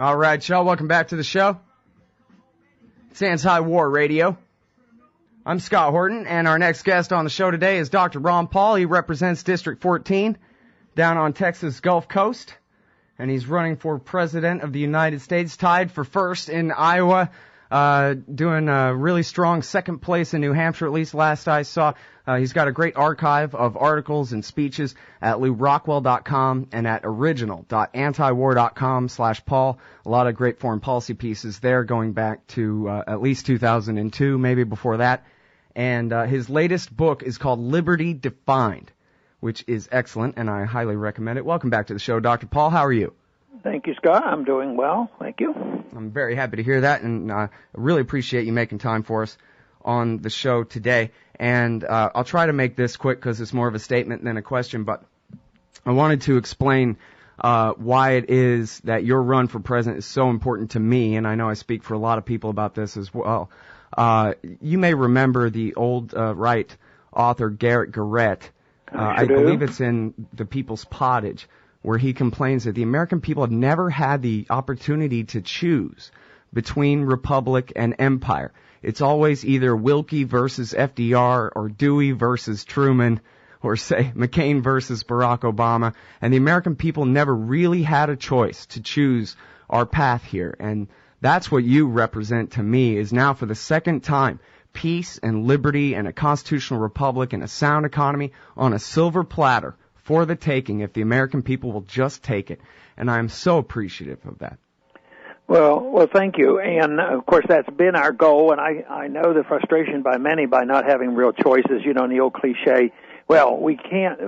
All right, y'all, welcome back to the show. It's Anti-War Radio. I'm Scott Horton, and our next guest on the show today is Dr. Ron Paul. He represents District 14 down on Texas Gulf Coast, and he's running for President of the United States, tied for first in Iowa, doing a really strong second place in New Hampshire, at least last I saw. He's got a great archive of articles and speeches at LouRockwell.com and at original.antiwar.com/Paul. A lot of great foreign policy pieces there going back to at least 2002, maybe before that. And his latest book is called Liberty Defined, which is excellent, and I highly recommend it. Welcome back to the show, Dr. Paul. How are you? Thank you, Scott. I'm doing well. Thank you. I'm very happy to hear that, and I really appreciate you making time for us on the show today. And I'll try to make this quick because it's more of a statement than a question, but I wanted to explain why it is that your run for president is so important to me, and I know I speak for a lot of people about this as well. You may remember the old right author Garrett Garrett. I believe it's in The People's Pottage, where he complains that the American people have never had the opportunity to choose between republic and empire. It's always either Wilkie versus FDR or Dewey versus Truman or, say, McCain versus Barack Obama. And the American people never really had a choice to choose our path here. And that's what you represent to me, is now for the second time, peace and liberty and a constitutional republic and a sound economy on a silver platter for the taking if the American people will just take it. And I am so appreciative of that. Well, thank you. And, of course, that's been our goal, and I know the frustration by many by not having real choices, you know, in the old cliche, well, we can't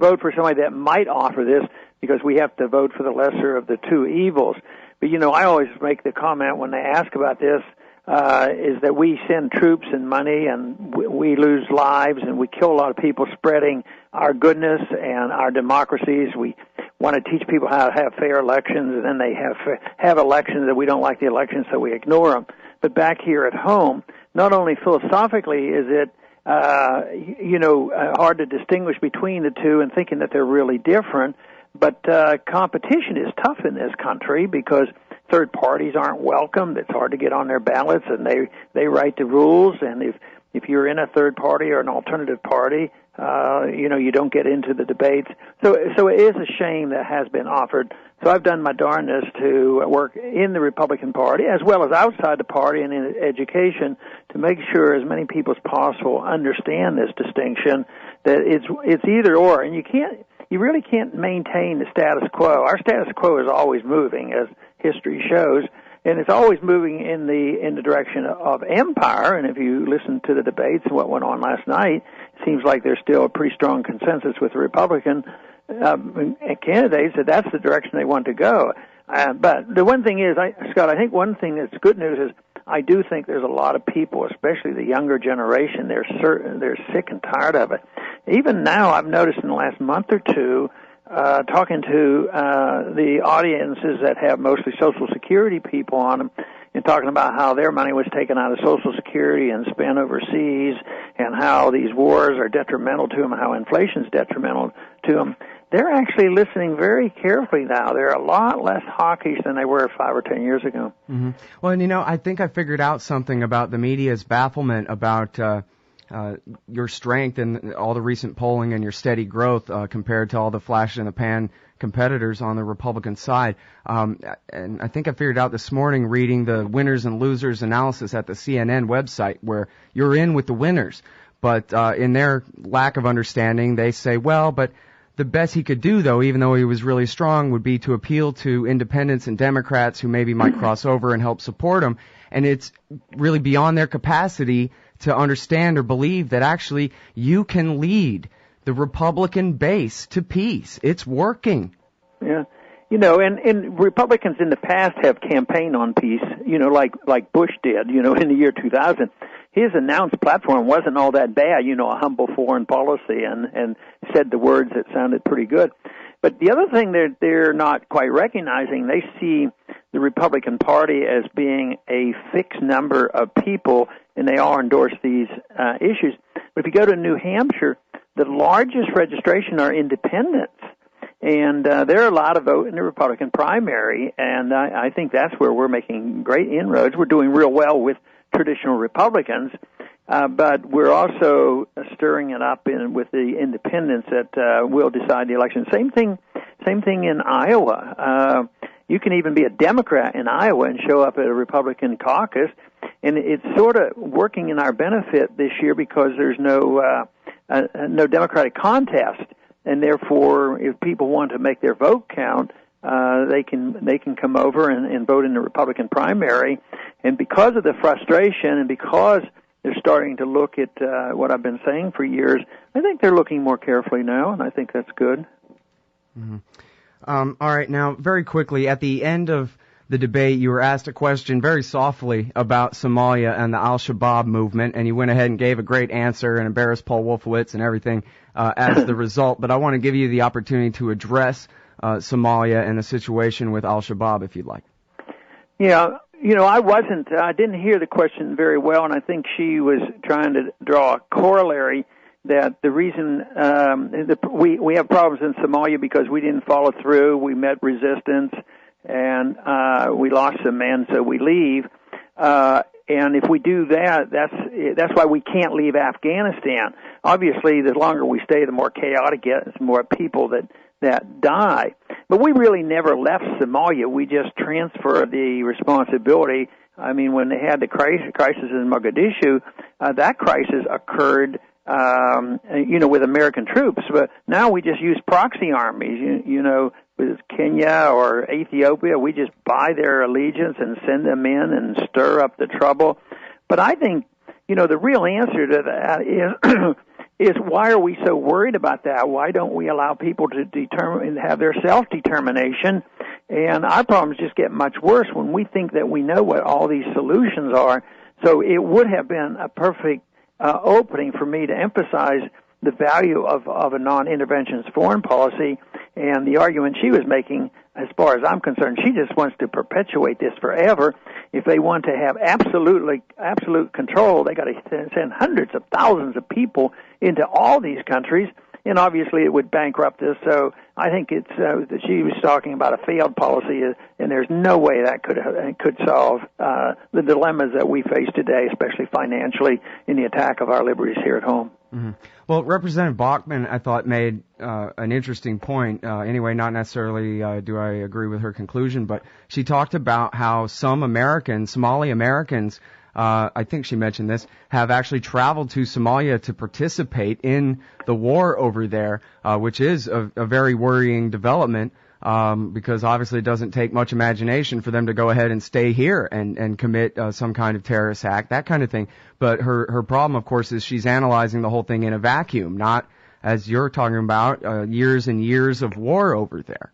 vote for somebody that might offer this because we have to vote for the lesser of the two evils. But, you know, I always make the comment when they ask about this, is that we send troops and money and we lose lives and we kill a lot of people spreading our goodness and our democracies. We want to teach people how to have fair elections, and then they have elections that we don't like the elections, so we ignore them. But back here at home, not only philosophically is it hard to distinguish between the two and thinking that they're really different, but competition is tough in this country because third parties aren't welcomed. It's hard to get on their ballots, and they write the rules. And if you're in a third party or an alternative party, you don't get into the debates. So it is a shame that has been offered. So I've done my darndest to work in the Republican Party as well as outside the party and in education to make sure as many people as possible understand this distinction, that it's either or, and you really can't maintain the status quo. Our status quo is always moving, as history shows, and it's always moving in the direction of empire. And if you listen to the debates and what went on last night, it seems like there's still a pretty strong consensus with the Republican candidates that that's the direction they want to go. But the one thing is, Scott, I think one thing that's good news is I do think there's a lot of people, especially the younger generation, they're sick and tired of it. Even now, I've noticed in the last month or two, talking to the audiences that have mostly Social Security people on them and talking about how their money was taken out of Social Security and spent overseas and how these wars are detrimental to them and how inflation's detrimental to them. They're actually listening very carefully now. They're a lot less hawkish than they were 5 or 10 years ago. Mm-hmm. Well, and I think I figured out something about the media's bafflement about your strength and all the recent polling and your steady growth compared to all the flash-in-the-pan competitors on the Republican side. And I think I figured out this morning reading the winners and losers analysis at the CNN website where you're in with the winners. But in their lack of understanding, they say, well, but the best he could do, though, even though he was really strong, would be to appeal to independents and Democrats who maybe might cross over and help support him. And it's really beyond their capacity to understand or believe that actually you can lead the Republican base to peace. It's working. Yeah. And Republicans in the past have campaigned on peace, like Bush did, in the year 2000. His announced platform wasn't all that bad, a humble foreign policy, and said the words that sounded pretty good. But the other thing they're not quite recognizing, they see the Republican Party as being a fixed number of people, and they all endorse these issues. But if you go to New Hampshire, the largest registration are independents. And there are a lot of vote in the Republican primary, and I think that's where we're making great inroads. We're doing real well with traditional Republicans, but we're also stirring it up with the independents that will decide the election. Same thing in Iowa. You can even be a Democrat in Iowa and show up at a Republican caucus, and it's sort of working in our benefit this year because there's no Democratic contest. And therefore, if people want to make their vote count, they can come over and vote in the Republican primary. And because of the frustration, and because they're starting to look at what I've been saying for years, I think they're looking more carefully now, and I think that's good. Mm-hmm. All right, now very quickly, at the end of the debate, you were asked a question very softly about Somalia and the Al-Shabaab movement, and you went ahead and gave a great answer and embarrassed Paul Wolfowitz and everything as the result. But I want to give you the opportunity to address Somalia and the situation with Al-Shabaab, if you'd like. Yeah, I didn't hear the question very well, and I think she was trying to draw a corollary that the reason we have problems in Somalia because we didn't follow through, we met resistance, and we lost some men, so we leave. And if we do that, that's why we can't leave Afghanistan. Obviously, the longer we stay, the more chaotic it gets, the more people that die. But we really never left Somalia. We just transferred the responsibility. I mean, when they had the crisis in Mogadishu, that crisis occurred with American troops, but now we just use proxy armies, with Kenya or Ethiopia, we just buy their allegiance and send them in and stir up the trouble. But I think, the real answer to that is why are we so worried about that? Why don't we allow people to determine and have their self-determination? And our problems just get much worse when we think that we know what all these solutions are. So it would have been a perfect opening for me to emphasize the value of a non-interventionist foreign policy, and the argument she was making, as far as I'm concerned, she just wants to perpetuate this forever. If they want to have absolute control, they got to send hundreds of thousands of people into all these countries, and obviously it would bankrupt us. So I think it's that she was talking about a failed policy, and there's no way that could solve the dilemmas that we face today, especially financially, in the attack of our liberties here at home. Mm-hmm. Well, Representative Bachmann, I thought, made an interesting point. Anyway, not necessarily do I agree with her conclusion, but she talked about how some Americans, Somali Americans, I think she mentioned this, have actually traveled to Somalia to participate in the war over there, which is a very worrying development. Because obviously it doesn't take much imagination for them to go ahead and stay here and commit some kind of terrorist act, that kind of thing. But her problem, of course, is she's analyzing the whole thing in a vacuum, not, as you're talking about, years and years of war over there.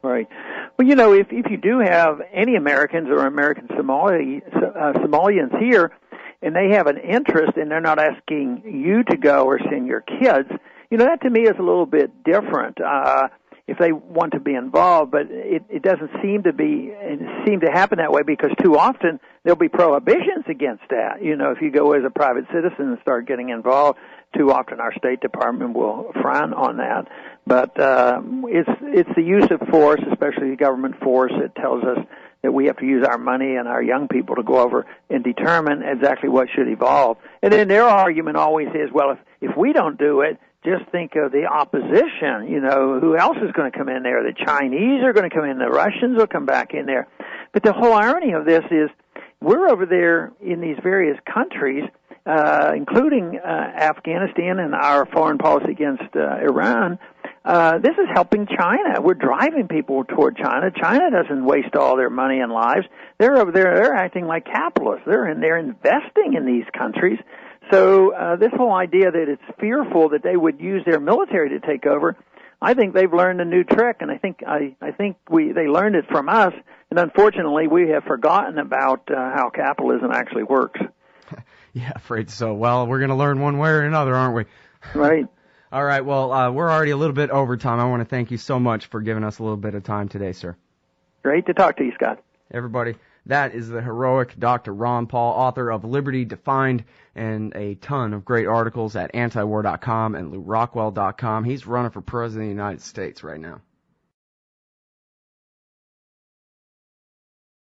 Right. Well, if you do have any Americans or American Somalians here, and they have an interest and they're not asking you to go or send your kids, that to me is a little bit different. If they want to be involved, but it doesn't seem to happen that way because too often there'll be prohibitions against that. If you go as a private citizen and start getting involved, too often our State Department will frown on that. But it's the use of force, especially government force, that tells us that we have to use our money and our young people to go over and determine exactly what should evolve. And then their argument always is, well, if we don't do it, just think of the opposition. Who else is going to come in there? The Chinese are going to come in. The Russians will come back in there. But the whole irony of this is we're over there in these various countries, including Afghanistan and our foreign policy against Iran. This is helping China. We're driving people toward China. China doesn't waste all their money and lives. They're over there. They're acting like capitalists. They're investing in these countries. So this whole idea that it's fearful that they would use their military to take over, I think they've learned a new trick, and I think they learned it from us, and unfortunately we have forgotten about how capitalism actually works. Yeah, afraid so. Well, we're going to learn one way or another, aren't we? Right. All right, well, we're already a little bit over time. I want to thank you so much for giving us a little bit of time today, sir. Great to talk to you, Scott. Everybody, that is the heroic Dr. Ron Paul, author of Liberty Defined and a ton of great articles at antiwar.com and LouRockwell.com. He's running for president of the United States right now.